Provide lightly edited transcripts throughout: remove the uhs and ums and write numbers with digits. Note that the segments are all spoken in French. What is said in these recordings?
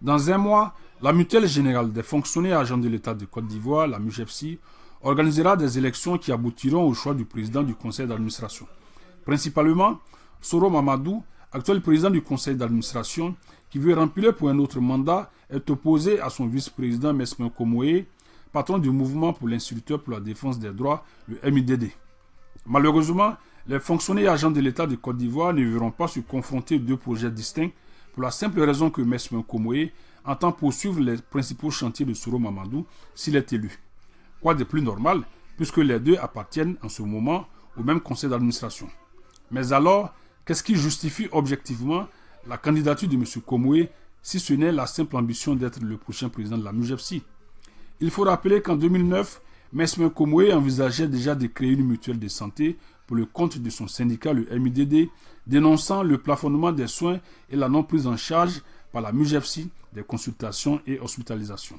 Dans un mois, la Mutuelle générale des fonctionnaires agents de l'État de Côte d'Ivoire, la MUGEFSI, organisera des élections qui aboutiront au choix du président du conseil d'administration. Principalement, Soro Mamadou, actuel président du conseil d'administration, qui veut remplir pour un autre mandat, est opposé à son vice-président Mesmin Komoé, patron du mouvement pour l'instituteur pour la défense des droits, le MIDD. Malheureusement, les fonctionnaires agents de l'État de Côte d'Ivoire ne verront pas se confronter deux projets distincts pour la simple raison que Mesmin Komoé entend poursuivre les principaux chantiers de Soro Mamadou s'il est élu. Quoi de plus normal, puisque les deux appartiennent en ce moment au même conseil d'administration. Mais alors, qu'est-ce qui justifie objectivement la candidature de M. Komoé si ce n'est la simple ambition d'être le prochain président de la MUGEFSI? Il faut rappeler qu'en 2009, Mesmin Komoé envisageait déjà de créer une mutuelle de santé pour le compte de son syndicat, le MIDD, dénonçant le plafonnement des soins et la non prise en charge par la MUGEFSI des consultations et hospitalisations.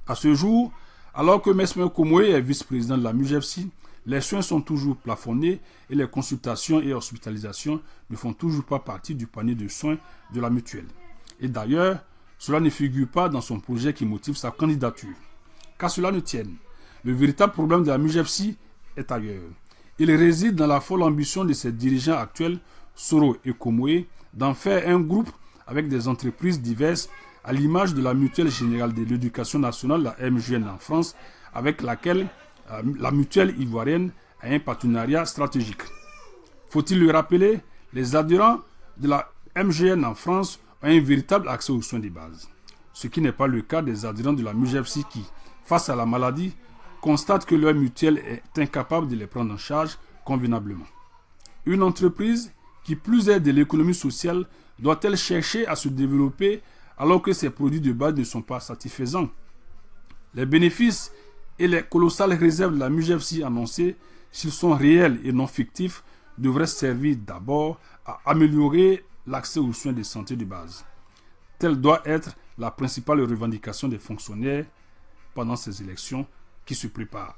À ce jour, alors que Mesmin Komoé est vice-président de la MUGEFSI, les soins sont toujours plafonnés et les consultations et hospitalisations ne font toujours pas partie du panier de soins de la mutuelle. Et d'ailleurs, cela ne figure pas dans son projet qui motive sa candidature. Qu'à cela ne tienne, le véritable problème de la MUGEFSI est ailleurs. Il réside dans la folle ambition de ses dirigeants actuels, Soro et Komoé, d'en faire un groupe avec des entreprises diverses à l'image de la Mutuelle générale de l'éducation nationale, la MGN en France, avec laquelle la mutuelle ivoirienne a un partenariat stratégique. Faut-il le rappeler, les adhérents de la MGN en France ont un véritable accès aux soins de base. Ce qui n'est pas le cas des adhérents de la MUGEFSI qui, face à la maladie, constatent que leur mutuelle est incapable de les prendre en charge convenablement. Une entreprise, qui plus est de l'économie sociale, doit-elle chercher à se développer alors que ses produits de base ne sont pas satisfaisants? Les bénéfices et les colossales réserves de la MUGEFSI annoncées, s'ils sont réels et non fictifs, devraient servir d'abord à améliorer l'accès aux soins de santé de base. Telle doit être la principale revendication des fonctionnaires pendant ces élections qui se préparent.